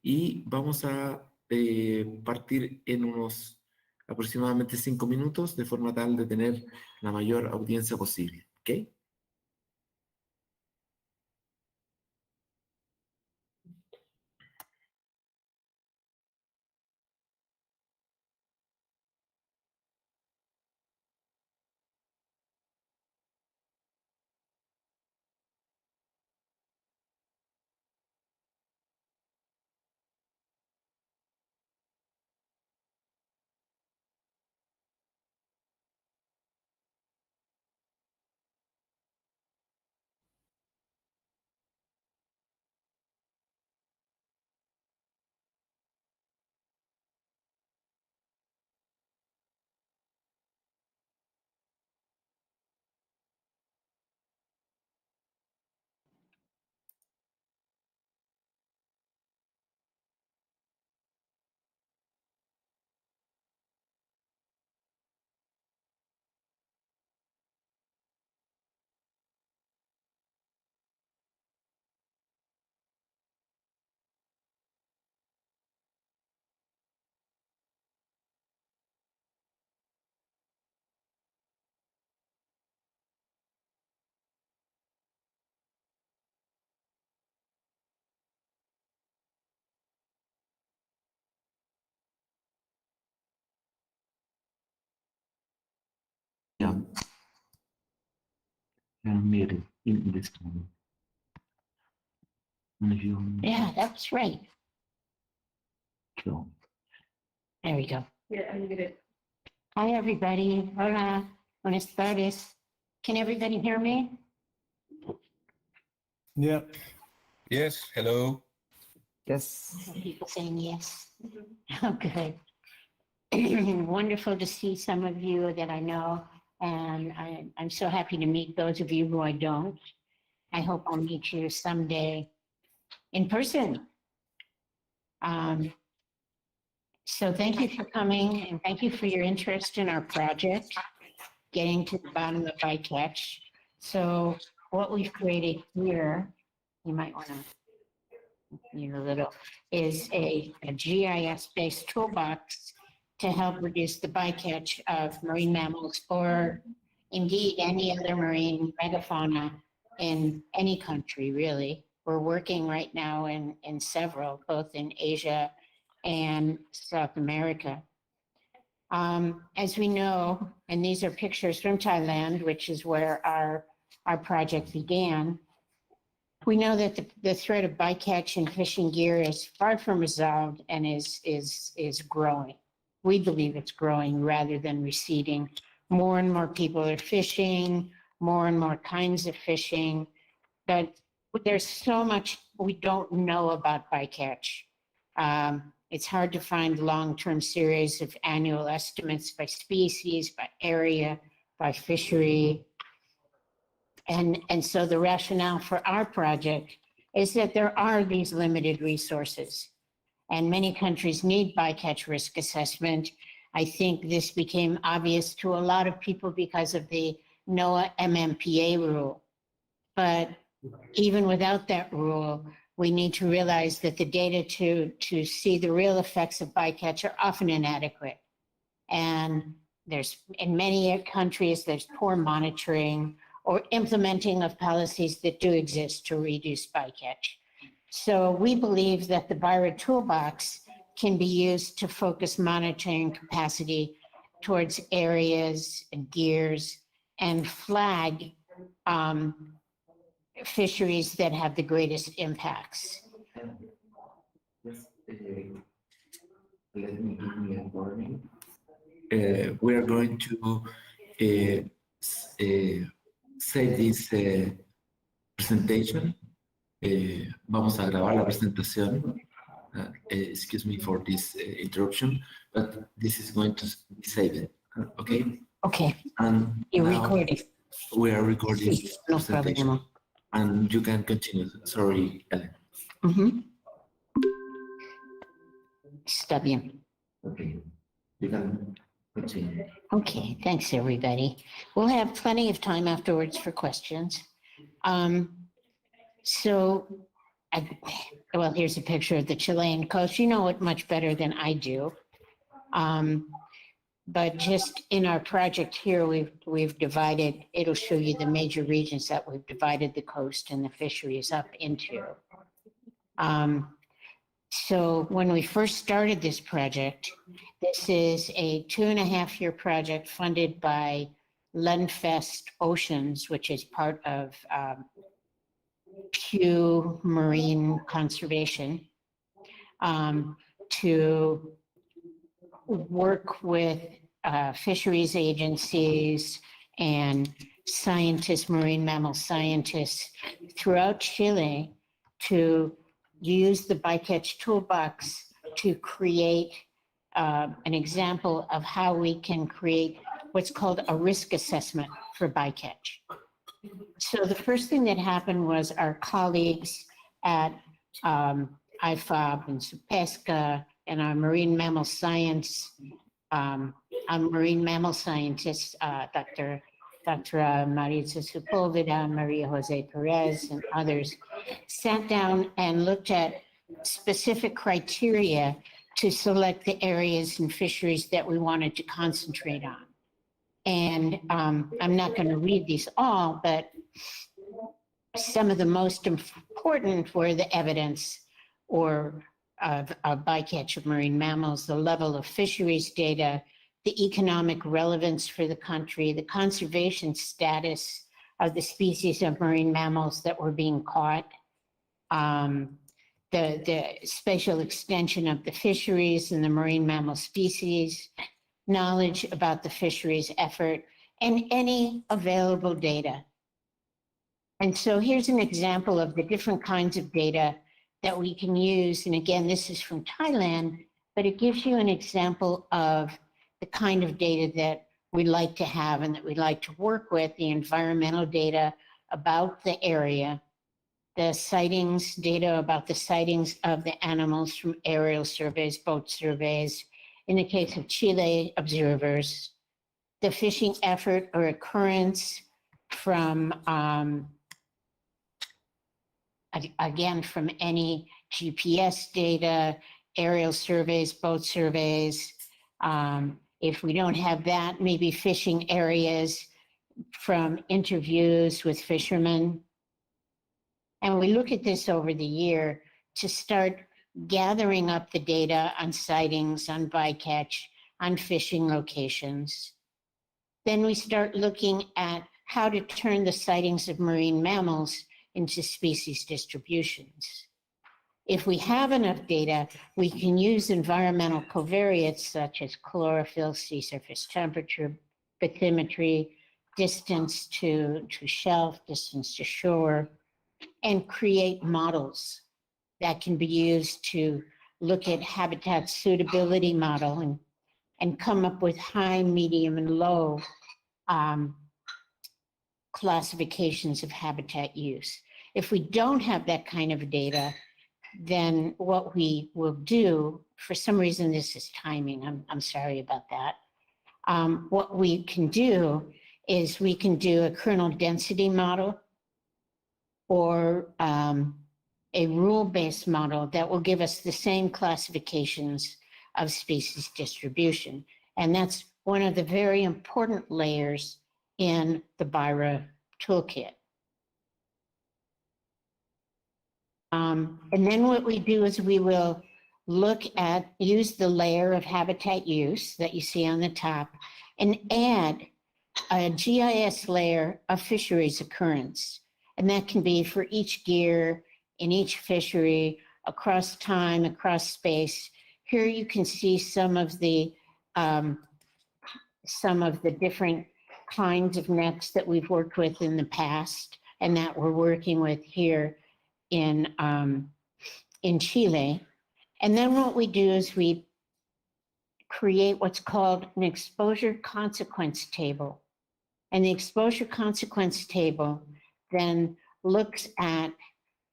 y vamos a partir en unos aproximadamente 5 minutos de forma tal de tener la mayor audiencia posible. ¿Ok? Yeah. Made in this time. Yeah, that's right. So. There we go. Yeah, I'm gonna. Hi, everybody. Hola. Buenas tardes. Can everybody hear me? Yeah. Yes, hello. Yes. People saying yes. Okay. Wonderful to see some of you that I know, and I'm so happy to meet those of you who I don't. I hope I'll meet you someday in person. So thank you for coming, and thank you for your interest in our project, getting to the bottom of bycatch. So what we've created here, you might want to, a little, is a GIS-based toolbox to help reduce the bycatch of marine mammals or indeed any other marine megafauna in any country, really. We're working right now in several, both in Asia and South America. As we know, and these are pictures from Thailand, which is where our project began, we know that the threat of bycatch and fishing gear is far from resolved and is growing. We believe it's growing rather than receding. More and more people are fishing, more and more kinds of fishing, but there's so much we don't know about bycatch. It's hard to find long-term series of annual estimates by species, by area, by fishery. And so the rationale for our project is that there are these limited resources, and many countries need bycatch risk assessment. I think this became obvious to a lot of people because of the NOAA MMPA rule. But even without that rule, we need to realize that the data to see the real effects of bycatch are often inadequate. And in many countries, there's poor monitoring or implementing of policies that do exist to reduce bycatch. So we believe that the BIRA toolbox can be used to focus monitoring capacity towards areas and gears and flag fisheries that have the greatest impacts. Just, let me give me a warning. We are going to save this presentation. Vamos a grabar la presentación. Excuse me for this interruption, but this is going to be saved. Okay? Okay. And You're now recording. we are recording Sí, no presentation. problema. And you can continue. Sorry, Ellen. Está bien. Okay. You can continue. Okay, thanks, everybody. We'll have plenty of time afterwards for questions. So well, here's a picture of the Chilean coast. You know it much better than I do. But just in our project here, we've divided, it'll show you the major regions that we've divided the coast and the fisheries up into. So when we first started this project, this is a 2.5-year project funded by Lenfest Oceans, which is part of Pew Marine Conservation, to work with fisheries agencies and scientists, marine mammal scientists throughout Chile to use the bycatch toolbox to create an example of how we can create what's called a risk assessment for bycatch. So the first thing that happened was our colleagues at IFOB and SUPESCA and our marine mammal science, our marine mammal scientists, Dr. Maritza Sepulveda, Maria Jose Perez, and others, sat down and looked at specific criteria to select the areas and fisheries that we wanted to concentrate on. And I'm not going to read these all, but some of the most important were the evidence or of bycatch of marine mammals, the level of fisheries data, the economic relevance for the country, the conservation status of the species of marine mammals that were being caught, the spatial extension of the fisheries and the marine mammal species, knowledge about the fisheries effort, and any available data. And so here's an example of the different kinds of data that we can use. And again, this is from Thailand, but it gives you an example of the kind of data that we like to have and that we like to work with, the environmental data about the area, the sightings, data about the sightings of the animals from aerial surveys, boat surveys, in the case of Chile, observers, the fishing effort or occurrence from, again, from any GPS data, aerial surveys, boat surveys. If we don't have that, maybe fishing areas from interviews with fishermen. And we look at this over the year to start gathering up the data on sightings, on bycatch, on fishing locations. Then we start looking at how to turn the sightings of marine mammals into species distributions. If we have enough data, we can use environmental covariates such as chlorophyll, sea surface temperature, bathymetry, distance to shelf, distance to shore, and create models that can be used to look at habitat suitability model and come up with high, medium, and low classifications of habitat use. If we don't have that kind of data, then what we will do, for some reason this is timing, I'm sorry about that. What we can do is we can do a kernel density model or a rule-based model that will give us the same classifications of species distribution. And that's one of the very important layers in the BIRA toolkit. And then what we do is we will use the layer of habitat use that you see on the top and add a GIS layer of fisheries occurrence. And that can be for each gear, in each fishery, across time, across space. Here you can see some of the different kinds of nets that we've worked with in the past and that we're working with here in Chile. And then what we do is we create what's called an exposure consequence table. And the exposure consequence table then looks at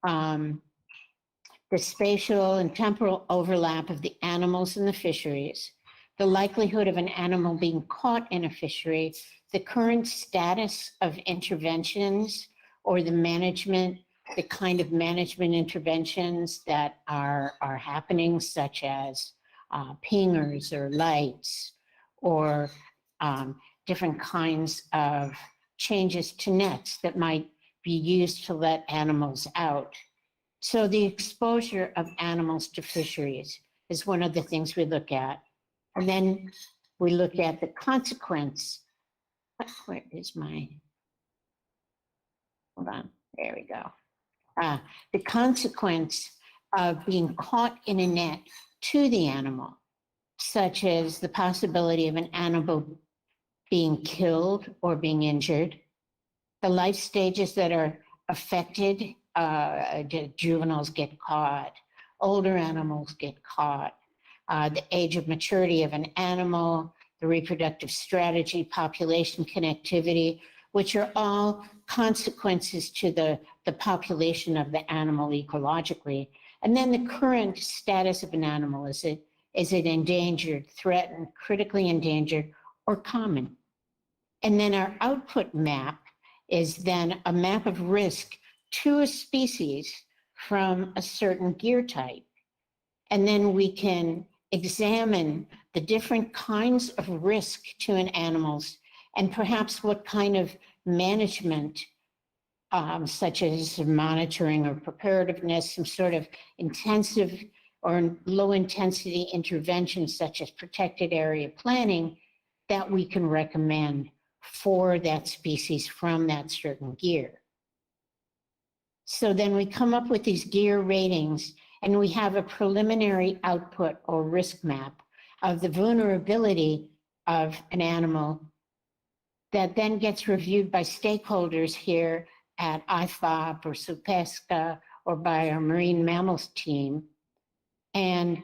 the spatial and temporal overlap of the animals in the fisheries, the likelihood of an animal being caught in a fishery, the current status of interventions or the management the kind of management interventions that are happening, such as pingers or lights, or different kinds of changes to nets that might be used to let animals out. So the exposure of animals to fisheries is one of the things we look at. And then we look at the consequence. Where is my, hold on, there we go. The consequence of being caught in a net to the animal, such as the possibility of an animal being killed or being injured, the life stages that are affected, juveniles get caught, older animals get caught, the age of maturity of an animal, the reproductive strategy, population connectivity, which are all consequences to the population of the animal ecologically. And then the current status of an animal, is it endangered, threatened, critically endangered, or common? And then our output map is then a map of risk to a species from a certain gear type. And then we can examine the different kinds of risk to an animals and perhaps what kind of management, such as monitoring or preparativeness, some sort of intensive or low intensity intervention, such as protected area planning, that we can recommend for that species from that certain gear. So then we come up with these gear ratings, and we have a preliminary output or risk map of the vulnerability of an animal that then gets reviewed by stakeholders here at IFOP or SUPESCA or by our marine mammals team. And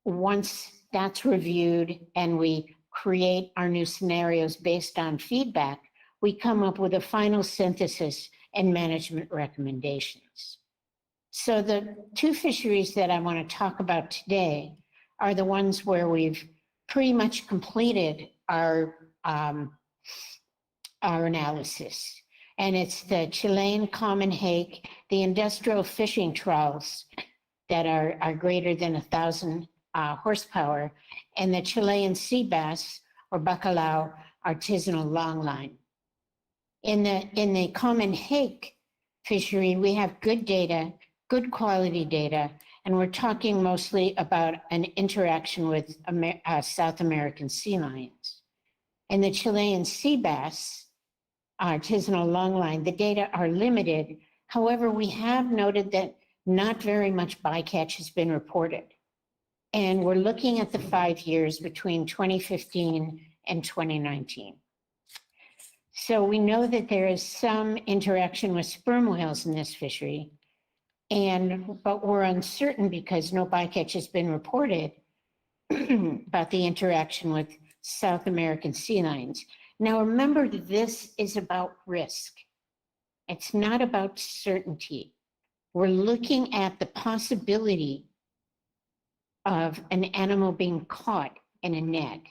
once that's reviewed and we create our new scenarios based on feedback, we come up with a final synthesis and management recommendations. So the two fisheries that I want to talk about today are the ones where we've pretty much completed our analysis. And it's the Chilean common hake, the industrial fishing trawls that are greater than 1,000 horsepower, and the Chilean sea bass or bacalao artisanal longline. In the common hake fishery, we have good data, good quality data, and we're talking mostly about an interaction with South American sea lions. In the Chilean sea bass, artisanal longline, the data are limited. However, we have noted that not very much bycatch has been reported. And we're looking at the 5 years between 2015 and 2019. So we know that there is some interaction with sperm whales in this fishery, but we're uncertain because no bycatch has been reported about the interaction with South American sea lions. Now remember, this is about risk. It's not about certainty. We're looking at the possibility of an animal being caught in a net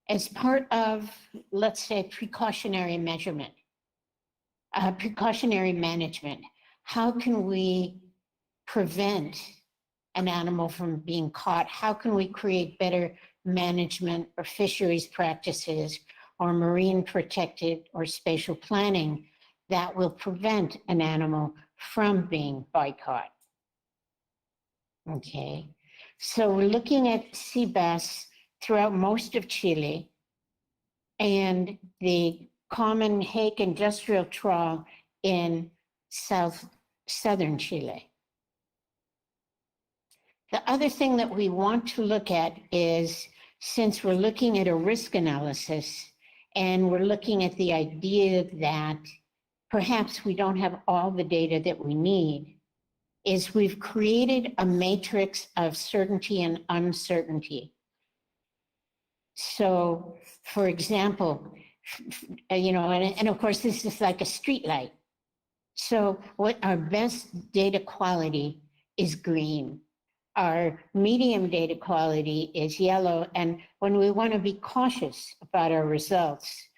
as part of, let's say, precautionary measurement, precautionary management. How can we prevent an animal from being caught? How can we create better management or fisheries practices or marine protected or spatial planning that will prevent an animal from being bycaught? Okay, so we're looking at sea bass throughout most of Chile and the common hake industrial trawl in southern Chile. The other thing that we want to look at is, since we're looking at a risk analysis and we're looking at the idea that perhaps we don't have all the data that we need, is we've created a matrix of certainty and uncertainty. So, for example, and of course, this is like a street light. So what our best data quality is green. Our medium data quality is yellow. And when we want to be cautious about our results,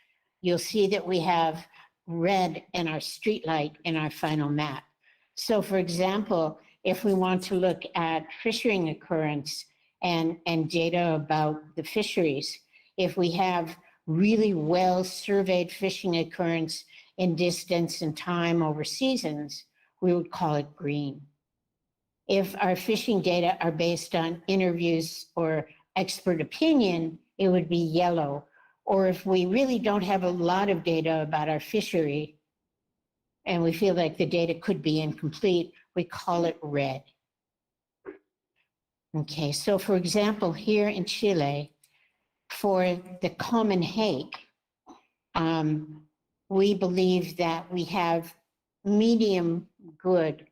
you'll see that we have red in our street light in our final map. So for example, if we want to look at fishing occurrence and data about the fisheries, if we have really well surveyed fishing occurrence in distance and time over seasons, we would call it green. If our fishing data are based on interviews or expert opinion, it would be yellow. Or if we really don't have a lot of data about our fishery and we feel like the data could be incomplete, we call it red. Okay, so for example, here in Chile, for the common hake, we believe that we have medium good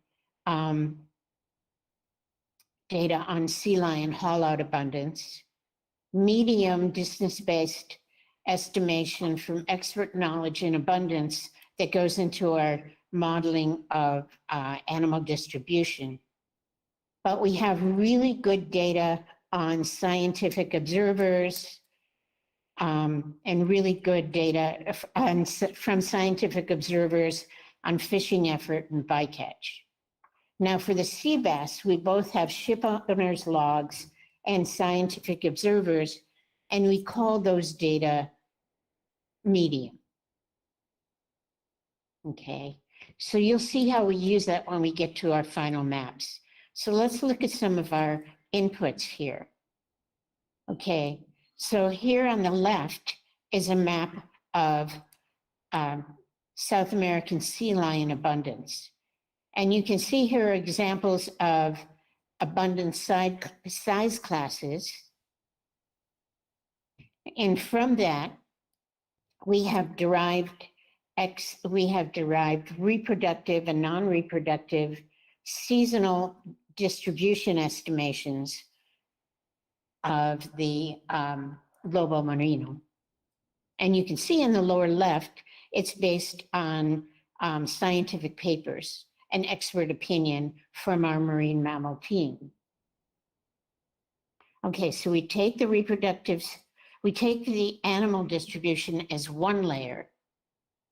data on sea lion haul-out abundance, medium distance-based estimation from expert knowledge in abundance that goes into our modeling of animal distribution. But we have really good data on scientific observers and really good data from scientific observers on fishing effort and bycatch. Now for the sea bass, we both have ship owners' logs and scientific observers, and we call those data medium. Okay, so you'll see how we use that when we get to our final maps. So let's look at some of our inputs here. Okay, so here on the left is a map of South American sea lion abundance. And you can see here are examples of abundance size classes. And from that, we have derived reproductive and non-reproductive seasonal distribution estimations of the lobo marino. And you can see in the lower left, it's based on scientific papers and expert opinion from our marine mammal team. Okay, so we take the animal distribution as one layer,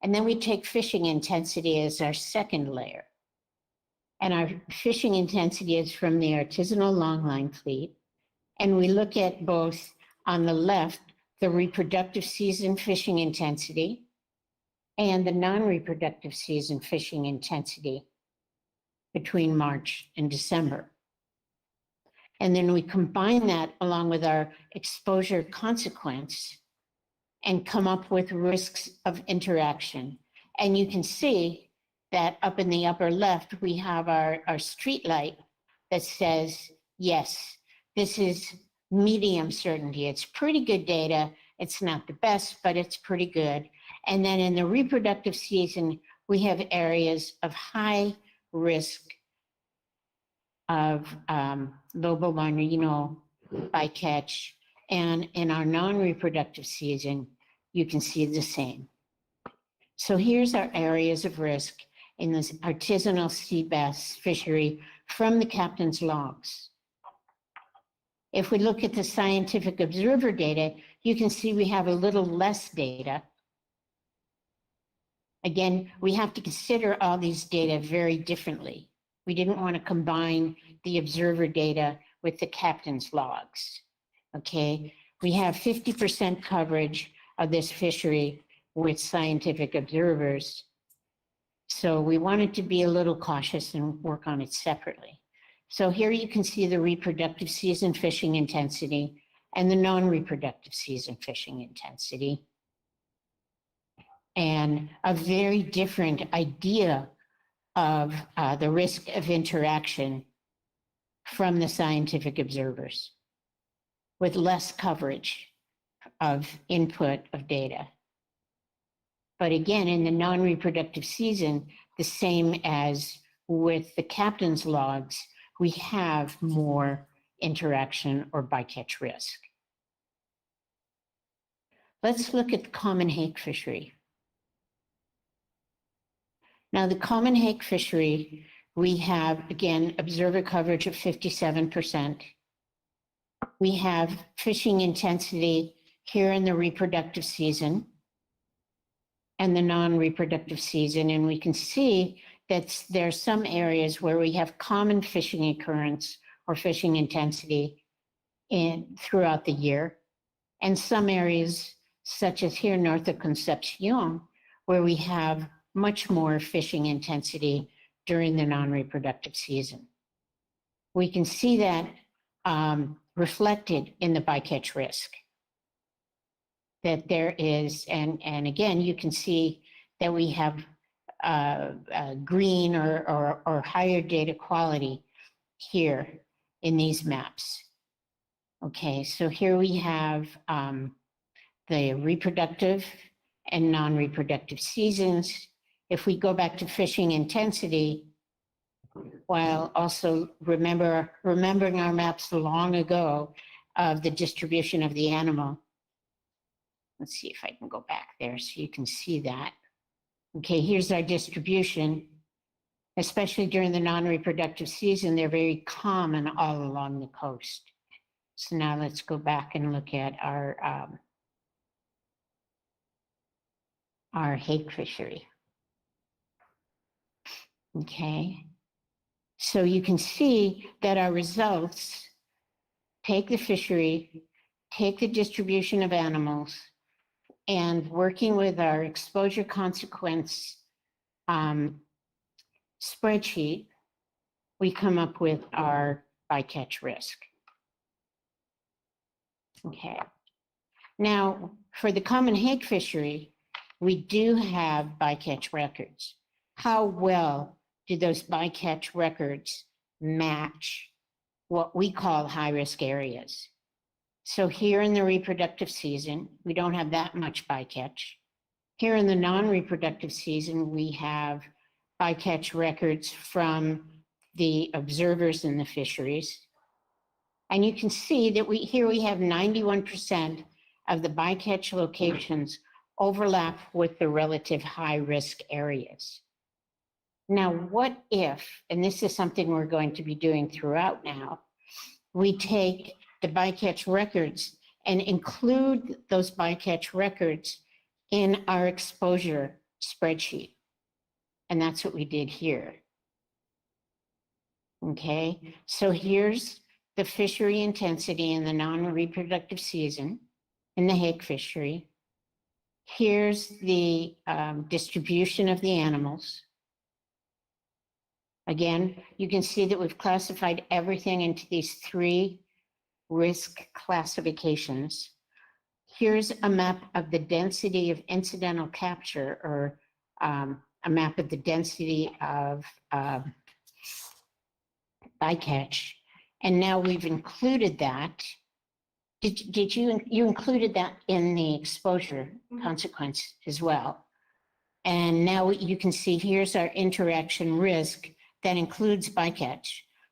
and then we take fishing intensity as our second layer. And our fishing intensity is from the artisanal longline fleet. And we look at both on the left, the reproductive season fishing intensity and the non-reproductive season fishing intensity between March and December. And then we combine that along with our exposure consequence and come up with risks of interaction. And you can see that up in the upper left, we have our street light that says, yes, this is medium certainty. It's pretty good data. It's not the best, but it's pretty good. And then in the reproductive season, we have areas of high risk of lobo marino bycatch. And in our non-reproductive season, you can see the same. So here's our areas of risk in this artisanal sea bass fishery from the captain's logs. If we look at the scientific observer data, you can see we have a little less data. Again, we have to consider all these data very differently. We didn't want to combine the observer data with the captain's logs. Okay, we have 50% coverage of this fishery with scientific observers. So we wanted to be a little cautious and work on it separately. So here you can see the reproductive season fishing intensity and the non-reproductive season fishing intensity. And a very different idea of the risk of interaction from the scientific observers with less coverage of input of data. But again, in the non-reproductive season, the same as with the captain's logs, we have more interaction or bycatch risk. Let's look at the common hake fishery. Now, the common hake fishery, we have, again, observer coverage of 57%. We have fishing intensity here in the reproductive season and the non-reproductive season, and we can see there are some areas where we have common fishing occurrence or fishing intensity throughout the year, and some areas, such as here north of Concepcion, where we have much more fishing intensity during the non-reproductive season. We can see that reflected in the bycatch risk. That there is, and again, you can see that we have green or higher data quality here in these maps. Okay, so here we have the reproductive and non-reproductive seasons. If we go back to fishing intensity, while also remembering our maps long ago of the distribution of the animal. Let's see if I can go back there so you can see that. Okay, here's our distribution. Especially during the non-reproductive season, they're very common all along the coast. So now let's go back and look at our hake fishery. Okay, so you can see that our results take the fishery, take the distribution of animals, and working with our exposure consequence spreadsheet, we come up with our bycatch risk. Okay. Now, for the common hake fishery, we do have bycatch records. How well do those bycatch records match what we call high-risk areas? So here in the reproductive season, we don't have that much bycatch. Here in the non-reproductive season, we have bycatch records from the observers in the fisheries. And you can see that here we have 91% of the bycatch locations overlap with the relative high-risk areas. Now, what if, and this is something we're going to be doing throughout now, we take the bycatch records and include those bycatch records in our exposure spreadsheet. And that's what we did here. Okay, so here's the fishery intensity in the non-reproductive season in the hake fishery. Here's the distribution of the animals. Again, you can see that we've classified everything into these 3 risk classifications. Here's a map of the density of incidental capture, or a map of the density of bycatch. And now we've included that. Did you included that in the exposure consequence as well? And now you can see here's our interaction risk that includes bycatch.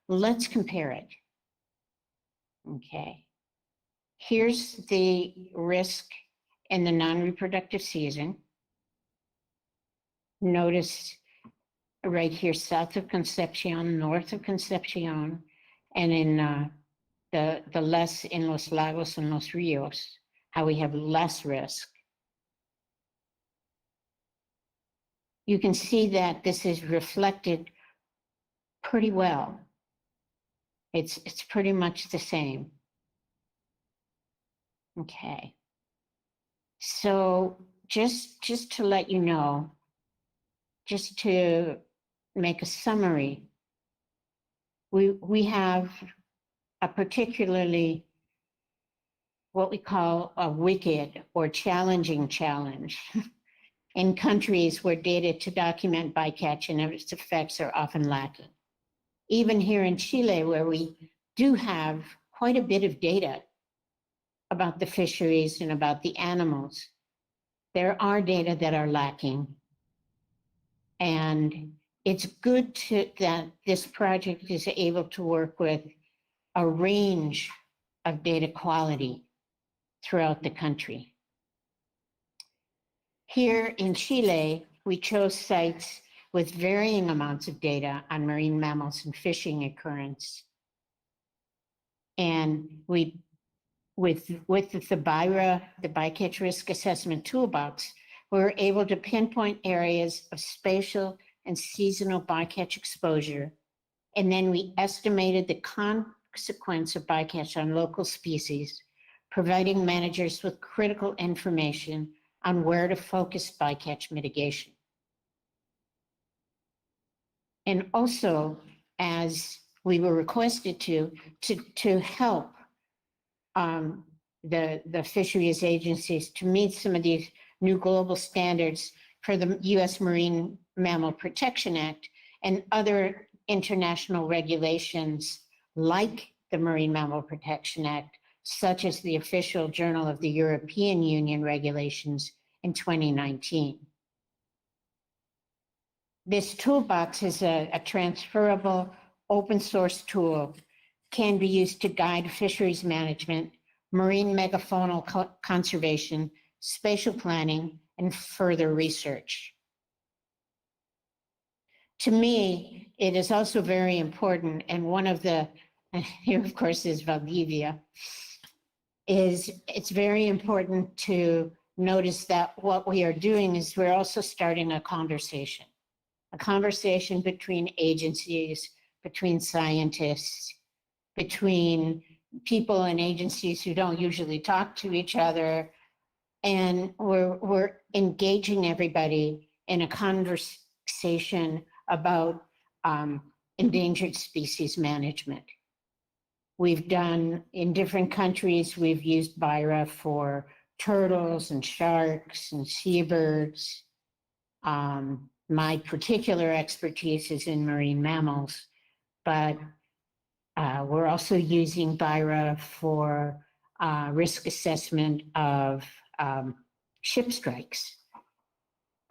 Let's compare it. Okay. Here's the risk in the non-reproductive season. Notice right here, south of Concepcion, north of Concepcion, and in the less in Los Lagos and Los Rios, how we have less risk. You can see that this is reflected pretty well. It's pretty much the same. Okay. So just to let you know, just to make a summary, we have a particularly what we call a wicked or challenging challenge in countries where data to document bycatch and its effects are often lacking. Even here in Chile, where we do have quite a bit of data about the fisheries and about the animals, there are data that are lacking. And it's good that this project is able to work with a range of data quality throughout the country. Here in Chile, we chose sites with varying amounts of data on marine mammals and fishing occurrence. And with the BIRA, the Bycatch Risk Assessment Toolbox, we were able to pinpoint areas of spatial and seasonal bycatch exposure. And then we estimated the consequence of bycatch on local species, providing managers with critical information on where to focus bycatch mitigation. And also, as we were requested to help the fisheries agencies to meet some of these new global standards for the U.S. Marine Mammal Protection Act and other international regulations like the Marine Mammal Protection Act, such as the Official Journal of the European Union regulations in 2019. This toolbox is a transferable open source tool, can be used to guide fisheries management, marine megafaunal conservation, spatial planning, and further research. To me, it is also very important, and one of the, here of course is Valdivia, is it's very important to notice that what we are doing is we're also starting a conversation between agencies, between scientists, between people and agencies who don't usually talk to each other. And we're engaging everybody in a conversation about endangered species management. We've done, in different countries, we've used BIRA for turtles and sharks and seabirds. My particular expertise is in marine mammals, but we're also using BIRA for risk assessment of ship strikes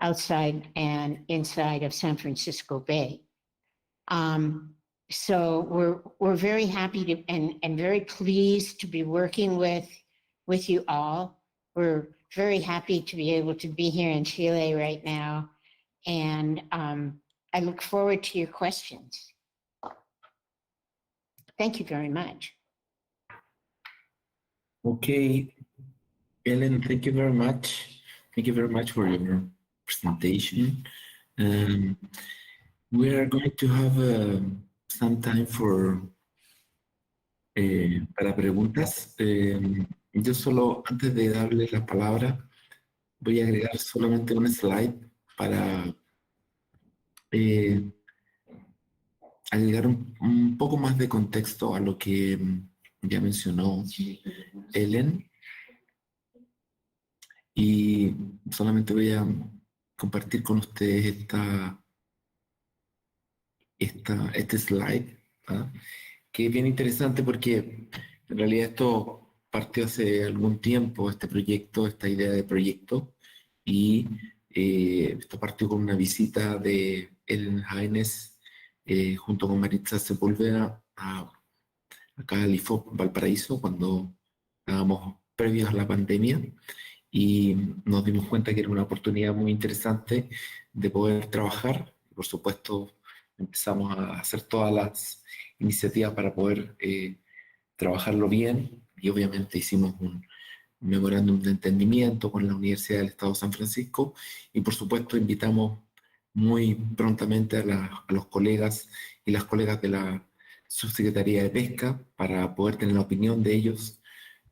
outside and inside of San Francisco Bay. So we're very happy to and very pleased to be working with you all. We're very happy to be able to be here in Chile right now, and I look forward to your questions. Thank you very much. Okay, Ellen, thank you very much. Thank you very much for your presentation. We are going to have some time for para preguntas. Yo solo, antes de darle la palabra, voy a agregar solamente un slide para agregar un poco más de contexto a lo que ya mencionó Ellen. Y solamente voy a compartir con ustedes este slide, ¿ah? Que es bien interesante porque en realidad esto partió hace algún tiempo, este proyecto, esta idea de proyecto, y esto partió con una visita de Ellen Hines junto con Maritza Sepúlveda acá al IFOP Valparaíso cuando estábamos previos a la pandemia, y nos dimos cuenta que era una oportunidad muy interesante de poder trabajar. Por supuesto, empezamos a hacer todas las iniciativas para poder trabajarlo bien, y obviamente hicimos un memorándum de entendimiento con la Universidad del Estado de San Francisco, y por supuesto invitamos muy prontamente a los colegas y las colegas de la Subsecretaría de Pesca para poder tener la opinión de ellos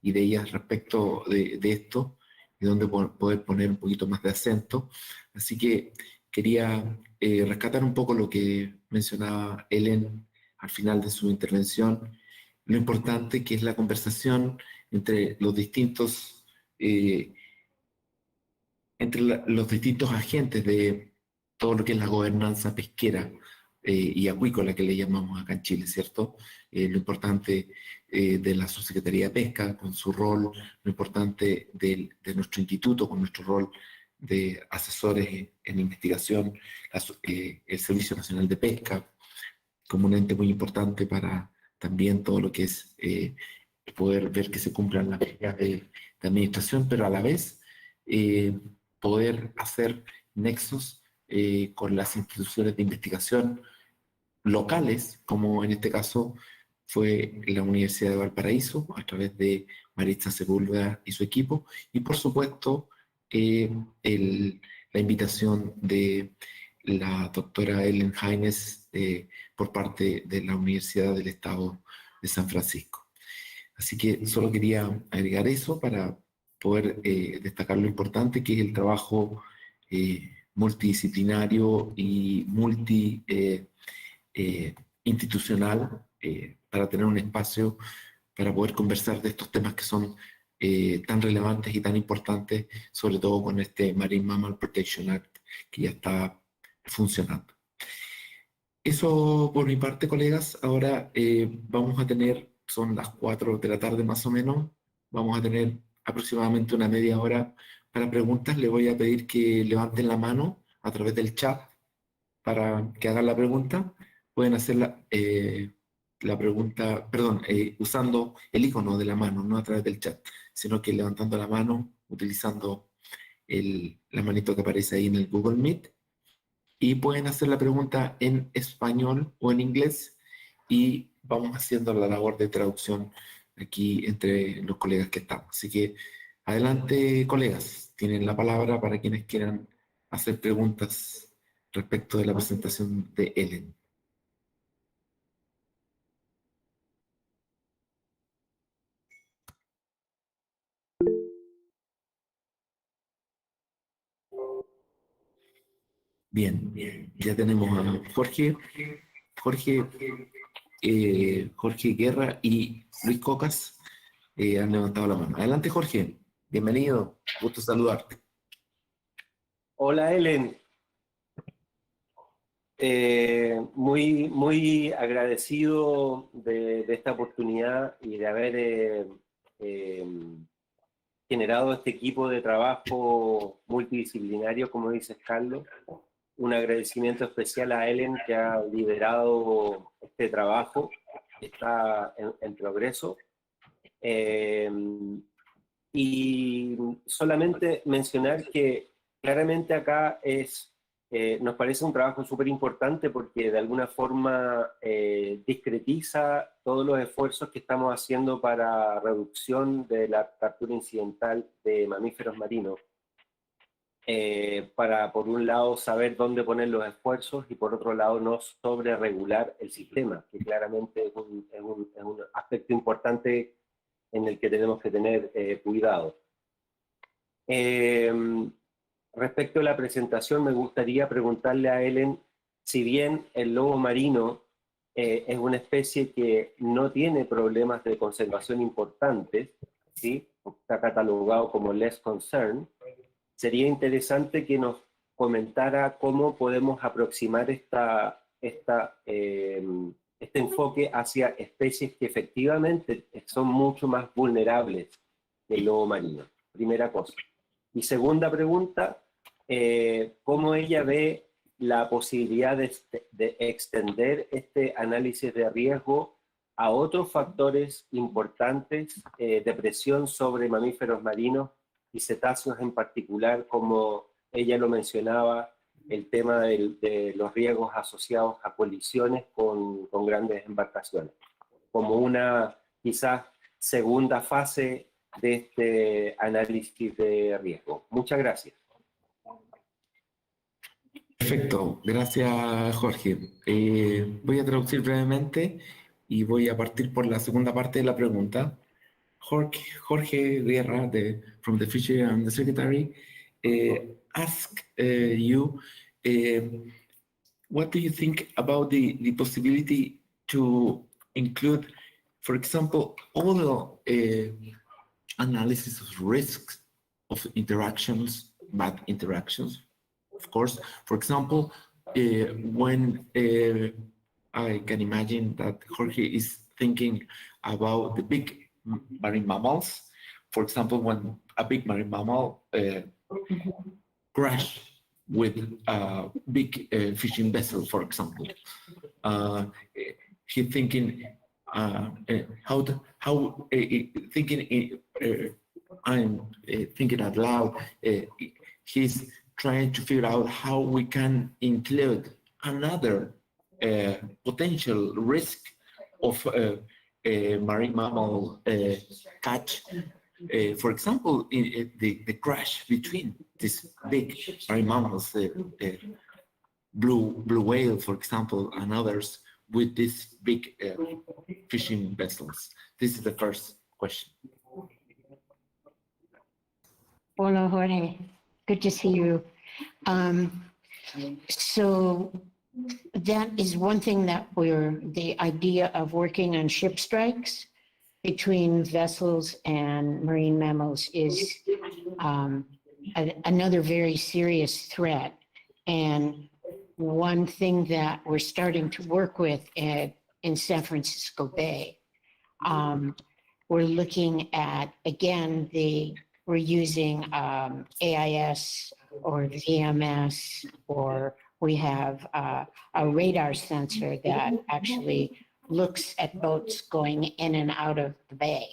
y de ellas respecto de esto, y donde poder poner un poquito más de acento. Así que quería rescatar un poco lo que mencionaba Ellen al final de su intervención, lo importante que es la conversación entre los distintos, los distintos agentes de todo lo que es la gobernanza pesquera y acuícola que le llamamos acá en Chile, ¿cierto? Lo importante de la Subsecretaría de Pesca con su rol, lo importante de nuestro instituto con nuestro rol de asesores en investigación, el Servicio Nacional de Pesca como un ente muy importante para también todo lo que es poder ver que se cumplan las reglas de administración, pero a la vez poder hacer nexos con las instituciones de investigación locales, como en este caso fue la Universidad de Valparaíso, a través de Maritza Sepúlveda y su equipo, y por supuesto la invitación de la doctora Hines por parte de la Universidad del Estado de San Francisco. Así que solo quería agregar eso para poder destacar lo importante que es el trabajo multidisciplinario y institucional para tener un espacio para poder conversar de estos temas que son tan relevantes y tan importantes, sobre todo con este Marine Mammal Protection Act que ya está funcionando. Eso por mi parte, colegas. Ahora vamos a tener, son las 4 de la tarde más o menos, vamos a tener aproximadamente una media hora para preguntas. Les voy a pedir que levanten la mano a través del chat para que hagan la pregunta. Pueden hacer la pregunta, perdón, usando el icono de la mano, no a través del chat, sino que levantando la mano, utilizando la manito que aparece ahí en el Google Meet. Y pueden hacer la pregunta en español o en inglés y vamos haciendo la labor de traducción aquí entre los colegas que estamos. Así que adelante, colegas, tienen la palabra para quienes quieran hacer preguntas respecto de la presentación de Ellen. Bien, ya tenemos a Jorge, Jorge Guerra y Luis Cocas han levantado la mano. Adelante, Jorge. Bienvenido. Gusto saludarte. Hola, Ellen. Muy agradecido de esta oportunidad y de haber generado este equipo de trabajo multidisciplinario, como dices, Carlos. Un agradecimiento especial a Ellen, que ha liderado este trabajo, que está en progreso. Y solamente mencionar que claramente acá nos parece un trabajo súper importante porque de alguna forma discretiza todos los esfuerzos que estamos haciendo para reducción de la captura incidental de mamíferos marinos. Para, por un lado, saber dónde poner los esfuerzos y, por otro lado, no sobreregular el sistema, que claramente es un aspecto importante en el que tenemos que tener cuidado. Respecto a la presentación, me gustaría preguntarle a Ellen, si bien el lobo marino es una especie que no tiene problemas de conservación importantes, ¿sí? Está catalogado como less concern, sería interesante que nos comentara cómo podemos aproximar este enfoque hacia especies que efectivamente son mucho más vulnerables que el lobo marino. Primera cosa. Y segunda pregunta, ¿cómo ella ve la posibilidad de extender este análisis de riesgo a otros factores importantes de presión sobre mamíferos marinos y cetáceos en particular, como ella lo mencionaba, el tema de los riesgos asociados a colisiones con grandes embarcaciones, como una quizás segunda fase de este análisis de riesgo? Muchas gracias. Perfecto, gracias Jorge. Voy a traducir brevemente y voy a partir por la segunda parte de la pregunta. Jorge Guerra, from the Fishery and the Secretary, asked you, what do you think about the possibility to include, for example, all the analysis of risks of interactions, bad interactions, of course. For example, when I can imagine that Jorge is thinking about the big marine mammals. For example, when a big marine mammal crash with a big fishing vessel, for example, he's thinking I'm thinking out loud. He's trying to figure out how we can include another potential risk of marine mammal catch. For example, the crash between these big marine mammals, blue whale, for example, and others with these big fishing vessels? This is the first question. Hola, Jorge. Good to see you. So that is one thing that the idea of working on ship strikes between vessels and marine mammals is another very serious threat. And one thing that we're starting to work with in San Francisco Bay, we're looking at, again, we're using AIS or VMS, or we have a radar sensor that actually looks at boats going in and out of the bay.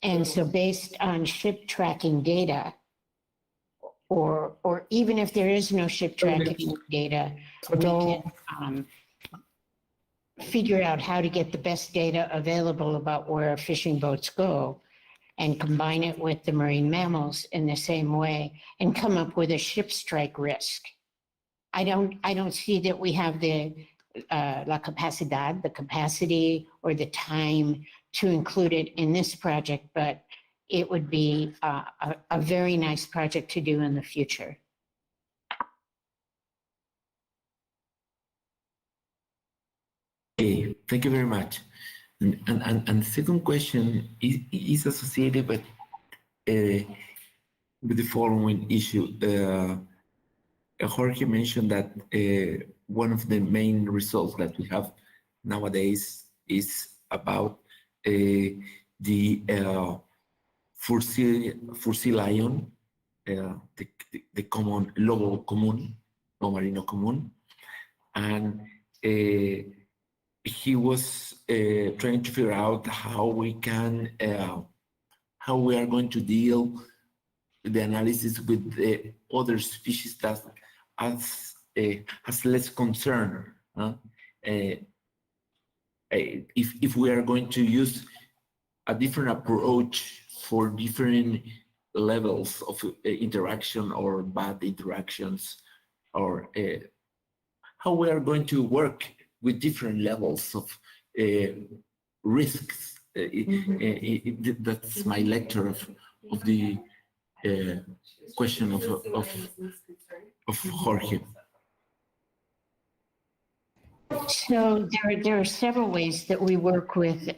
And so based on ship tracking data, or even if there is no ship tracking data, we can figure out how to get the best data available about where fishing boats go and combine it with the marine mammals in the same way and come up with a ship strike risk. I don't see that we have the capacity or the time to include it in this project, but it would be a very nice project to do in the future. Okay, thank you very much. And the second question is associated with the following issue. Jorge mentioned that one of the main results that we have nowadays is about the furcy lion, the common lobo común, o marino común, and he was trying to figure out how we are going to deal with the analysis with the other species that has less concern. If we are going to use a different approach for different levels of interaction or bad interactions, or how we are going to work with different levels of risks. That's my lecture of the question of Jorge. So there are several ways that we work with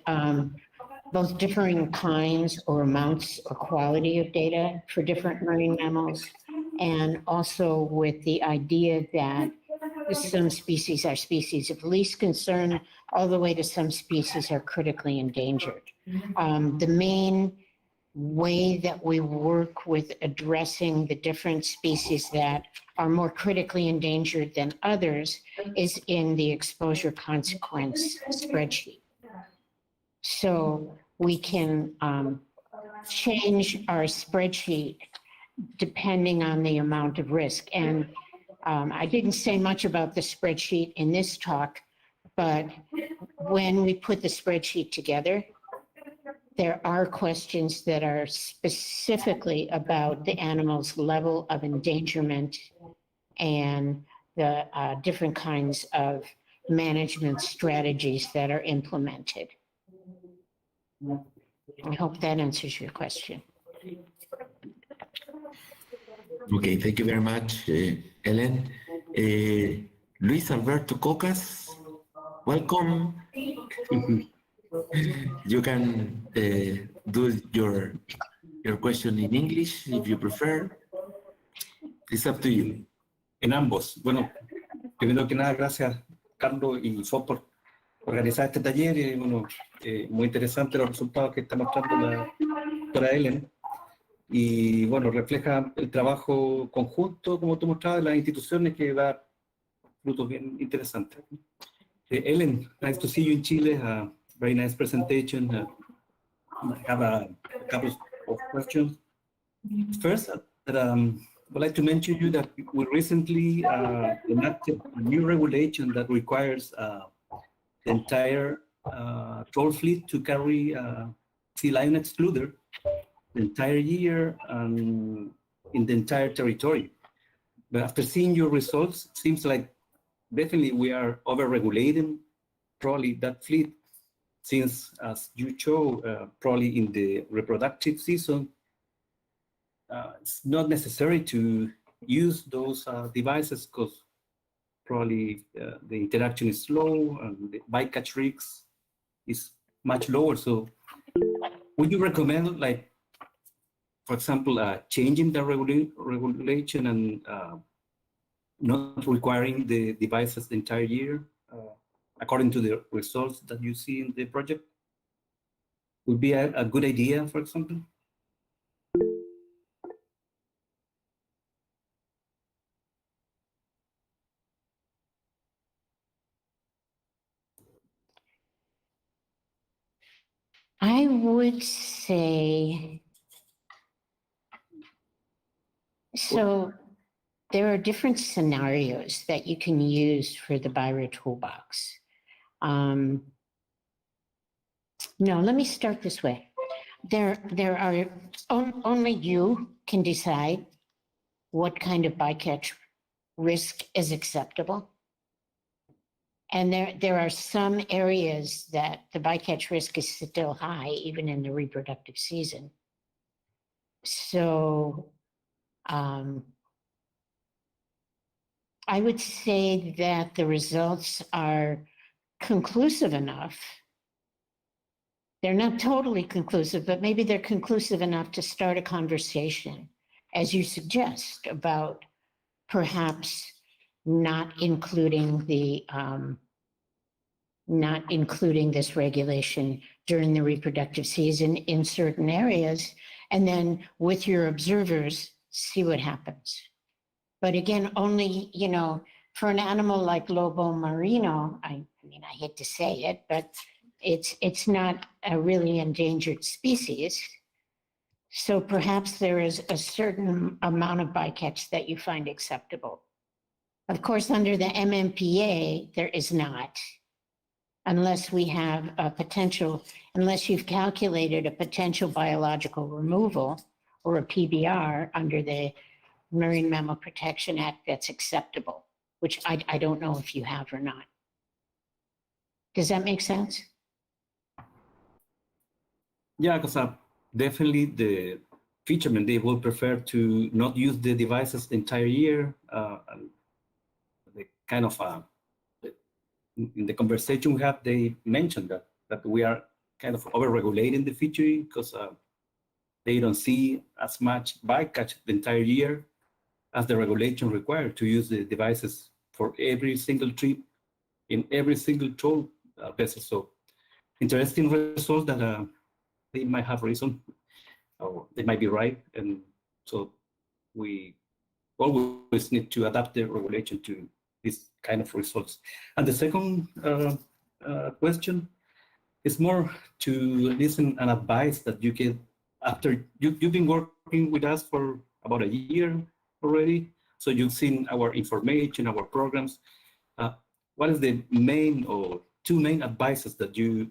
both differing kinds or amounts or quality of data for different marine mammals, and also with the idea that some species are species of least concern all the way to some species are critically endangered. The main way that we work with addressing the different species that are more critically endangered than others is in the exposure consequence spreadsheet. So we can change our spreadsheet depending on the amount of risk. And I didn't say much about the spreadsheet in this talk, but when we put the spreadsheet together, there are questions that are specifically about the animal's level of endangerment and the different kinds of management strategies that are implemented. I hope that answers your question. Okay, thank you very much, Ellen. Luis Alberto Cocas, welcome. You can do your question in English if you prefer. It's up to you. En ambos. Bueno, primero que nada, gracias Carlos y FOS por organizar este taller. Y, bueno, muy interesante los resultados que está mostrando la doctora Ellen. Y bueno, refleja el trabajo conjunto, como tú mostrabas, de las instituciones, que da frutos bien interesantes. Ellen, nice to see you in Chile. Very nice presentation. I have a couple of questions. First, I would like to mention you that we recently enacted a new regulation that requires the entire troll fleet to carry sea lion excluder the entire year in the entire territory. But after seeing your results, it seems like definitely we are over-regulating probably that fleet, since as you show, probably in the reproductive season, it's not necessary to use those devices because probably the interaction is slow and the bycatch risks is much lower. So would you recommend, like, for example, changing the regulation and not requiring the devices the entire year, according to the results that you see in the project? Would be a good idea, for example? I would say, so there are different scenarios that you can use for the BIRA toolbox. No, let me start this way. There are, only you can decide what kind of bycatch risk is acceptable. And there are some areas that the bycatch risk is still high, even in the reproductive season. So I would say that the results are conclusive enough. They're not totally conclusive, but maybe they're conclusive enough to start a conversation, as you suggest, about perhaps not including this regulation during the reproductive season in certain areas, and then with your observers, see what happens. But again, only, for an animal like Lobo Marino, I mean, I hate to say it, but it's not a really endangered species. So perhaps there is a certain amount of bycatch that you find acceptable. Of course, under the MMPA, there is not, unless we have a potential, unless you've calculated a potential biological removal or a PBR under the Marine Mammal Protection Act that's acceptable, which I don't know if you have or not. Does that make sense? Yeah, because definitely the fishermen, they will prefer to not use the devices the entire year. And they kind of, in the conversation we have, they mentioned that we are kind of over-regulating the fishery because they don't see as much bycatch the entire year as the regulation required to use the devices for every single trip in every single troll vessel. So interesting results that they might have reason, or they might be right. And so we always need to adapt the regulation to this kind of results. And the second question is more to listen and advice that you get after you've been working with us for about a year already. So you've seen our information, our programs. What is the main or two main advices that you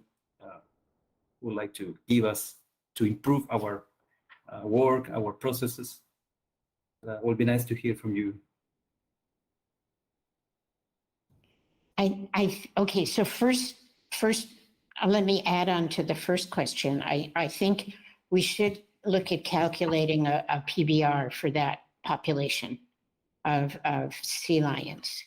would like to give us to improve our work, our processes? It would be nice to hear from you. Okay, so first, let me add on to the first question. I think we should look at calculating a PBR for that population of sea lions.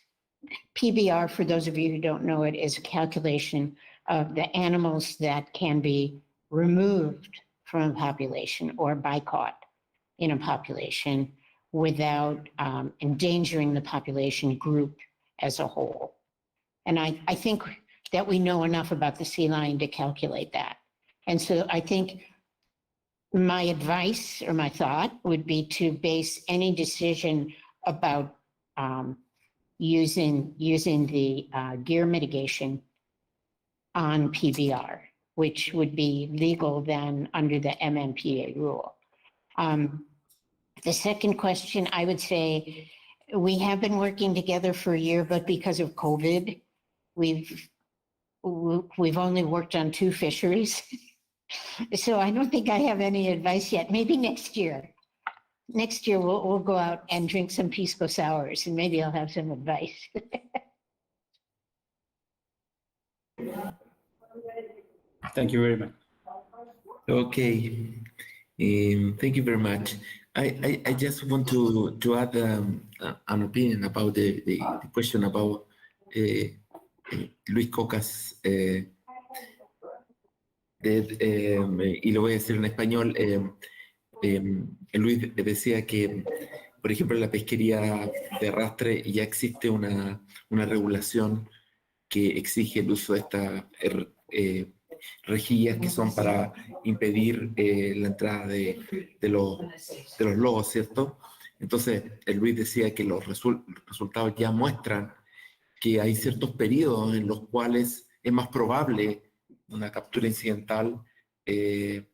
PBR, for those of you who don't know it, is a calculation of the animals that can be removed from a population or bycaught in a population without endangering the population group as a whole. And I think that we know enough about the sea lion to calculate that. And so I think my advice or my thought would be to base any decision about using the gear mitigation on PBR, which would be legal then under the MMPA rule. The second question, I would say, we have been working together for a year, but because of COVID, we've only worked on 2 fisheries. So I don't think I have any advice yet. Maybe next year. Next year we'll go out and drink some pisco sours and maybe I'll have some advice. Thank you very much. Okay, thank you very much. I just want to add an opinion about the question about Luis Cocas, y lo voy a decir en español. Luis decía que, por ejemplo, en la pesquería de arrastre ya existe una regulación que exige el uso de estas rejillas que son para impedir la entrada de los lobos, ¿cierto? Entonces, Luis decía que los resultados ya muestran que hay ciertos periodos en los cuales es más probable una captura incidental que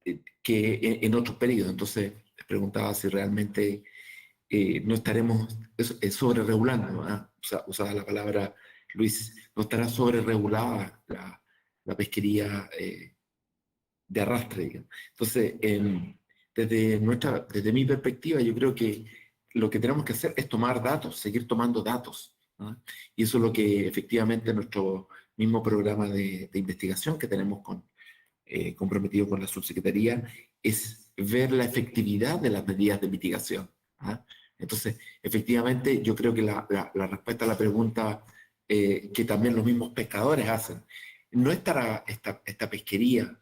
en otros periodos. Entonces, les preguntaba si realmente no estaremos sobre regulando, ¿verdad? Usaba la palabra Luis, no estará sobre regulada la pesquería de arrastre, digamos. Entonces, desde mi perspectiva, yo creo que lo que tenemos que hacer es tomar datos, seguir tomando datos, ¿no? Y eso es lo que efectivamente nuestro mismo programa de investigación que tenemos comprometido con la subsecretaría es ver la efectividad de las medidas de mitigación, ¿ah? Entonces, efectivamente, yo creo que la respuesta a la pregunta que también los mismos pescadores hacen, ¿no estará esta pesquería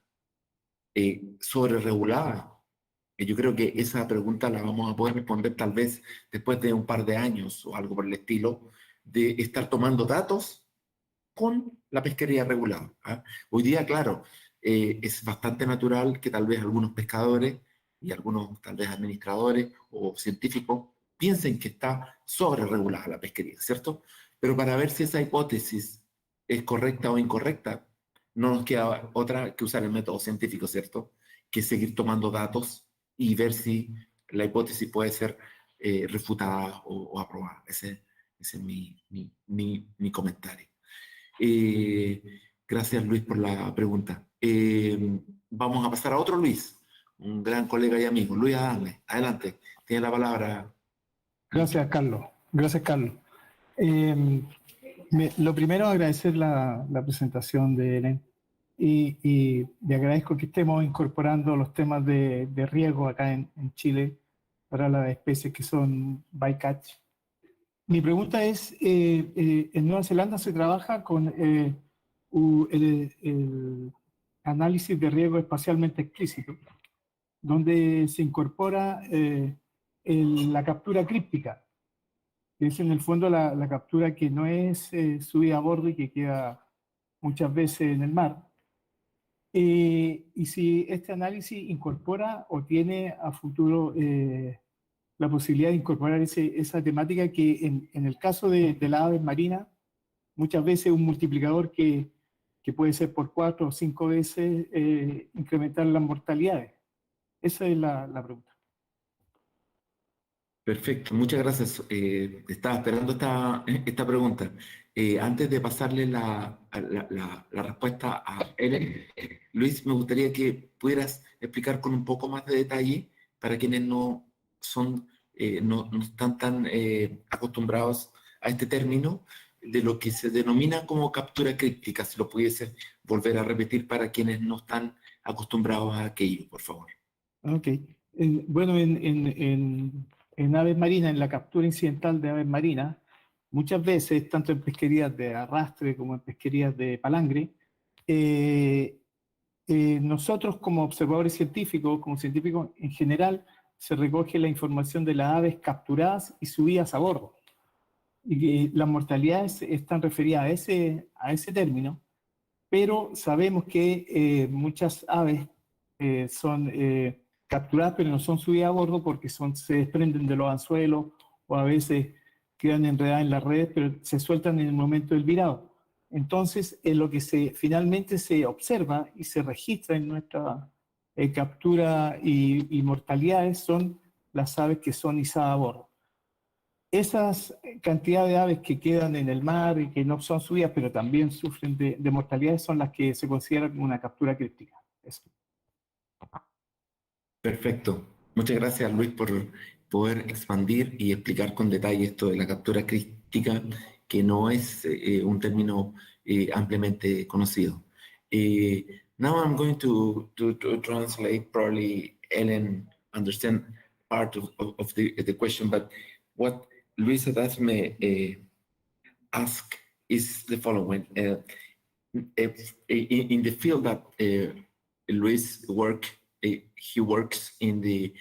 sobre regulada? Yo creo que esa pregunta la vamos a poder responder tal vez después de un par de años o algo por el estilo, de estar tomando datos con la pesquería regulada, ¿ah? Hoy día, claro, es bastante natural que tal vez algunos pescadores y algunos tal vez administradores o científicos piensen que está sobre regulada la pesquería, ¿cierto? Pero para ver si esa hipótesis es correcta o incorrecta, no nos queda otra que usar el método científico, ¿cierto? Que seguir tomando datos y ver si la hipótesis puede ser refutada o aprobada. Ese es mi comentario. Gracias, Luis, por la pregunta. Vamos a pasar a otro Luis, un gran colega y amigo. Luis Adame, adelante, tiene la palabra. Gracias, Carlos. Gracias, Carlos. Lo primero, agradecer la presentación de Helen y le agradezco que estemos incorporando los temas de riesgo acá en Chile para las especies que son bycatch. Mi pregunta es, en Nueva Zelanda se trabaja con el análisis de riesgo espacialmente explícito, donde se incorpora la captura críptica, que es en el fondo la captura que no es subida a bordo y que queda muchas veces en el mar. Y si este análisis incorpora o tiene a futuro la posibilidad de incorporar esa temática que en el caso de la ave marina, muchas veces un multiplicador que puede ser por 4 o 5 veces incrementar las mortalidades. Esa es la pregunta. Perfecto, muchas gracias. Estaba esperando esta pregunta. Antes de pasarle la respuesta a él, Luis, me gustaría que pudieras explicar con un poco más de detalle para quienes no están tan acostumbrados a este término, de lo que se denomina como captura críptica, si lo pudiese volver a repetir para quienes no están acostumbrados a aquello, por favor. Ok. Bueno, en aves marinas, en la captura incidental de aves marinas, muchas veces, tanto en pesquerías de arrastre como en pesquerías de palangre, nosotros como observadores científicos, como científicos en general, se recoge la información de las aves capturadas y subidas a bordo. Y las mortalidades están referidas a ese término, pero sabemos que muchas aves son capturadas, pero no son subidas a bordo porque se desprenden de los anzuelos o a veces quedan enredadas en las redes, pero se sueltan en el momento del virado. Entonces, lo que finalmente se observa y se registra en nuestra captura y mortalidades son las aves que son izadas a bordo. Esas cantidades de aves que quedan en el mar y que no son subidas, pero también sufren de mortalidades, son las que se consideran una captura críptica. Eso. Perfecto. Muchas gracias, Luis, por poder expandir y explicar con detalle esto de la captura críptica, que no es un término ampliamente conocido. Now I'm going to translate. Probably Ellen understand part of the question, but what Luis Adasme asked is the following. In the field that Luis he works in the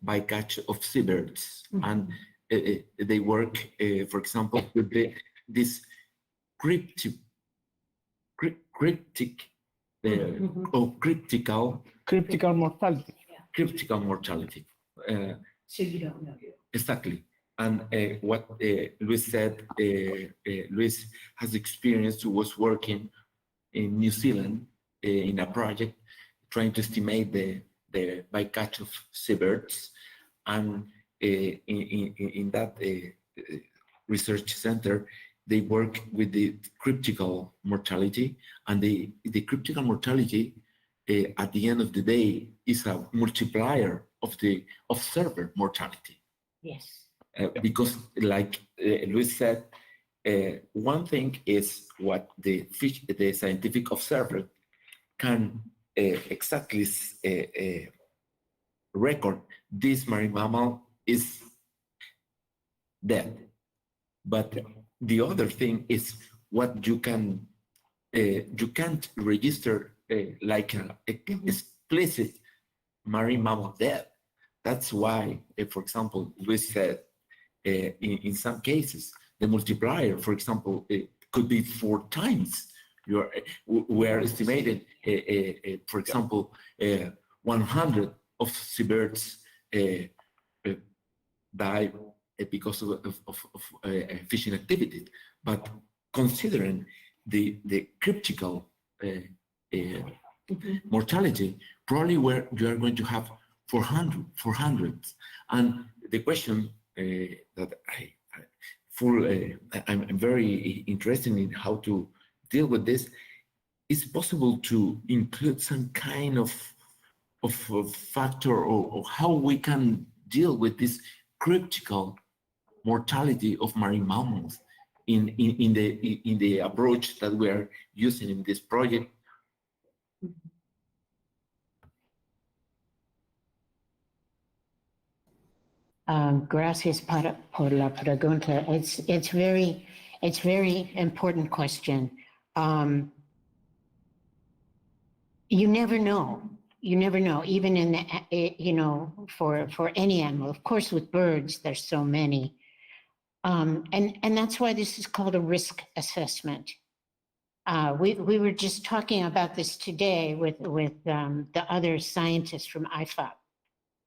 bycatch of seabirds, and they work, for example, with this cryptic Critical mortality. Critical mortality. So you don't know. Exactly. And what Luis said, Luis has experience who was working in New Zealand in a project trying to estimate the bycatch of seabirds. And in that research center, they work with the critical mortality, and the critical mortality at the end of the day is a multiplier of the observer mortality. Yes. Because, like Luis said, one thing is what the scientific observer can exactly record. This marine mammal is dead, but the other thing is what you can't register like an explicit marine mammal death. That's why, for example, Luis said, in some cases, the multiplier, for example, it could be 4 times. We're estimated, for example, 100 of seabirds die because of fishing activities. But considering the critical mortality, probably where you are going to have 400. And the question that I'm very interested in how to deal with this, is possible to include some kind of factor or how we can deal with this critical mortality of marine mammals in the approach that we are using in this project. Gracias por la pregunta. It's very important question. You never know. You never know, even in the, for any animal. Of course, with birds, there's so many. And that's why this is called a risk assessment. We were just talking about this today with the other scientists from IFOP.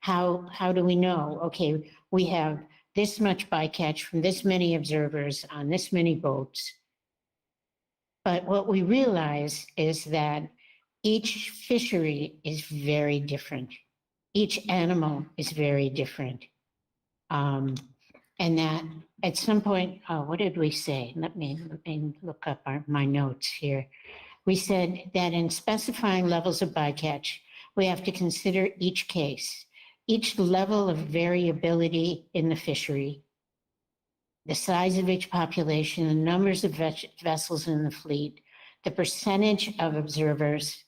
How do we know? Okay, we have this much bycatch from this many observers on this many boats. But what we realize is that each fishery is very different. Each animal is very different. And that at some point, what did we say? Let me look up my notes here. We said that in specifying levels of bycatch, we have to consider each case, each level of variability in the fishery, the size of each population, the numbers of vessels in the fleet, the percentage of observers,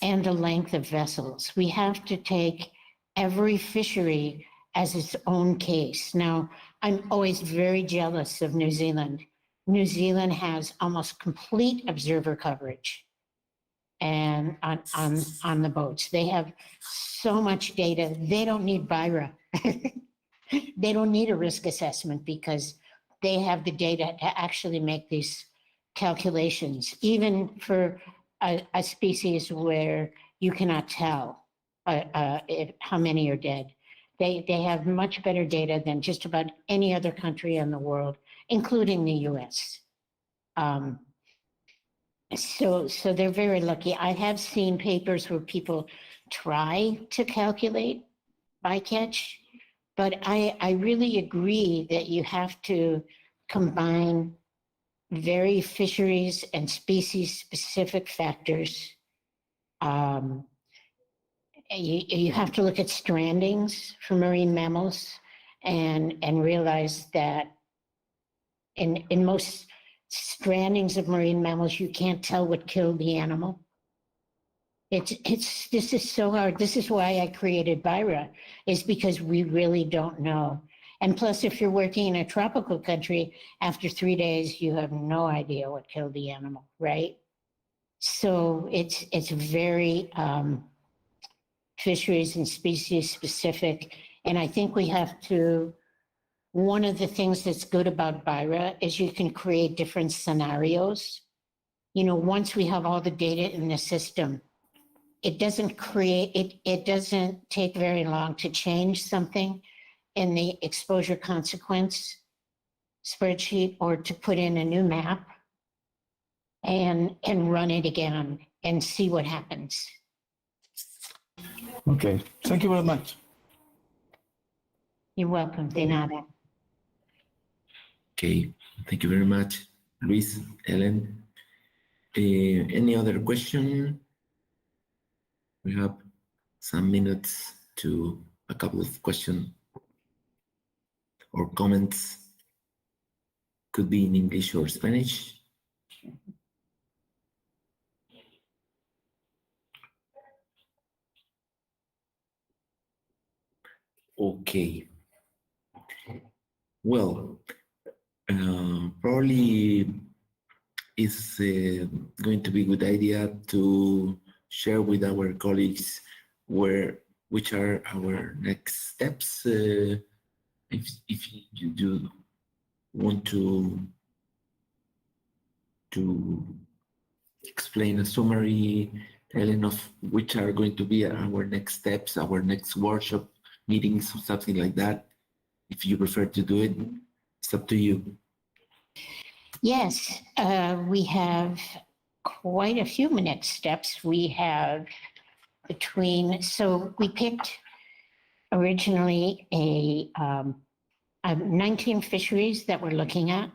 and the length of vessels. We have to take every fishery as its own case. Now, I'm always very jealous of New Zealand. New Zealand has almost complete observer coverage and on the boats. They have so much data. They don't need BIRA. They don't need a risk assessment because they have the data to actually make these calculations, even for a species where you cannot tell how many are dead. They have much better data than just about any other country in the world, including the US. So they're very lucky. I have seen papers where people try to calculate bycatch, but I really agree that you have to combine very fisheries and species specific factors. You have to look at strandings for marine mammals and realize that in most strandings of marine mammals, you can't tell what killed the animal. This is so hard. This is why I created BIRA, is because we really don't know. And plus, if you're working in a tropical country, after 3 days, you have no idea what killed the animal, right? So it's very fisheries and species specific. And I think we have to, one of the things that's good about BIRA is you can create different scenarios. You know, once we have all the data in the system, it doesn't take very long to change something in the exposure consequence spreadsheet or to put in a new map and run it again and see what happens. Okay, thank you very much. You're welcome, de nada. Okay, thank you very much, Luis, Ellen. Any other question? We have some minutes to a couple of questions or comments. Could be in English or Spanish. Okay. Well, probably it's going to be a good idea to share with our colleagues which are our next steps. If you do want to explain a summary, Ellen, of which are going to be our next steps, our next workshop meetings, or something like that. If you prefer to do it, it's up to you. Yes, we have quite a few next steps. We have so we picked originally 19 fisheries that we're looking at,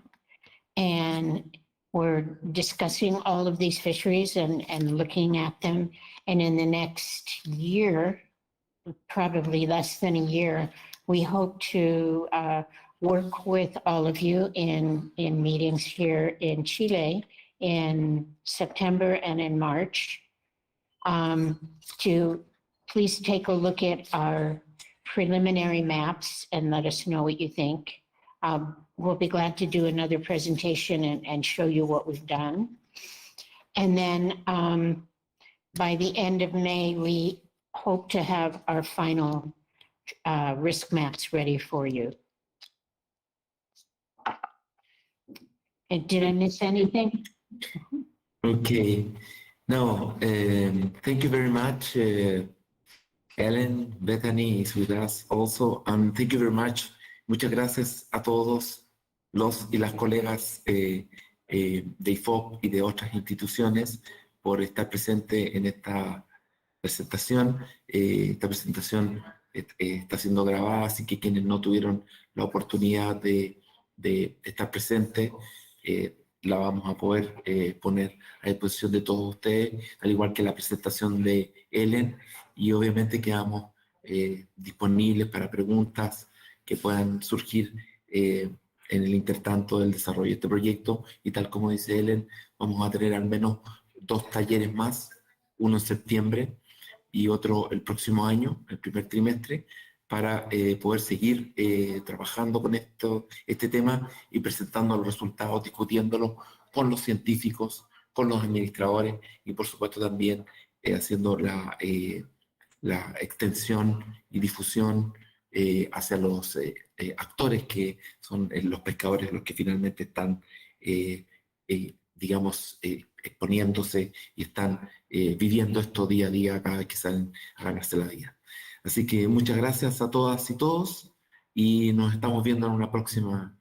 and we're discussing all of these fisheries and looking at them. And in the next year, probably less than a year, we hope to work with all of you in meetings here in Chile in September and in March to please take a look at our preliminary maps and let us know what you think. We'll be glad to do another presentation and show you what we've done. And then by the end of May, we hope to have our final risk maps ready for you. And did I miss anything? Okay. No, thank you very much. Ellen, Bethany is with us also. And thank you very much. Muchas gracias a todos los y las colegas de IFOP y de otras instituciones por estar presente en esta presentación. Esta presentación está siendo grabada, así que quienes no tuvieron la oportunidad de estar presente, la vamos a poder poner a disposición de todos ustedes, al igual que la presentación de Ellen, y obviamente quedamos disponibles para preguntas que puedan surgir en el intertanto del desarrollo de este proyecto, y tal como dice Ellen, vamos a tener al menos 2 talleres más, uno en septiembre y otro el próximo año, el primer trimestre, para poder seguir trabajando con este tema y presentando los resultados, discutiéndolos con los científicos, con los administradores y por supuesto también haciendo la extensión y difusión hacia los actores que son los pescadores los que finalmente están, digamos, exponiéndose y están viviendo esto día a día cada vez que salen a ganarse la vida. Así que muchas gracias a todas y todos y nos estamos viendo en una próxima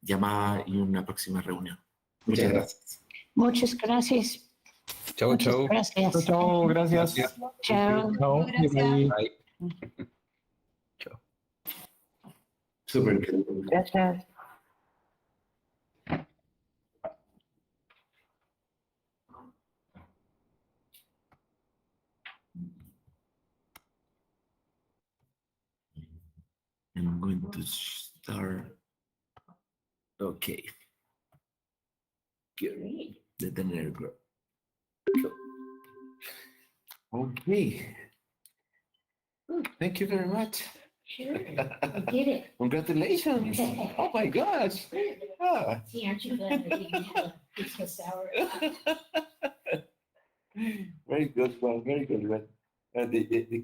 llamada y una próxima reunión. Muchas gracias. Muchas gracias. Chao, Muchas chao. gracias. Chao, gracias. Chao. Chao. Bye. Bye. Chao. Súper. Gracias. I'm going to start. Okay. Great. de tenerlo. Okay. Thank you very much. Sure. I did it. Congratulations. Oh my gosh. Ah. See, aren't you glad I didn't have a piece of sour? Very good one. Very good one. The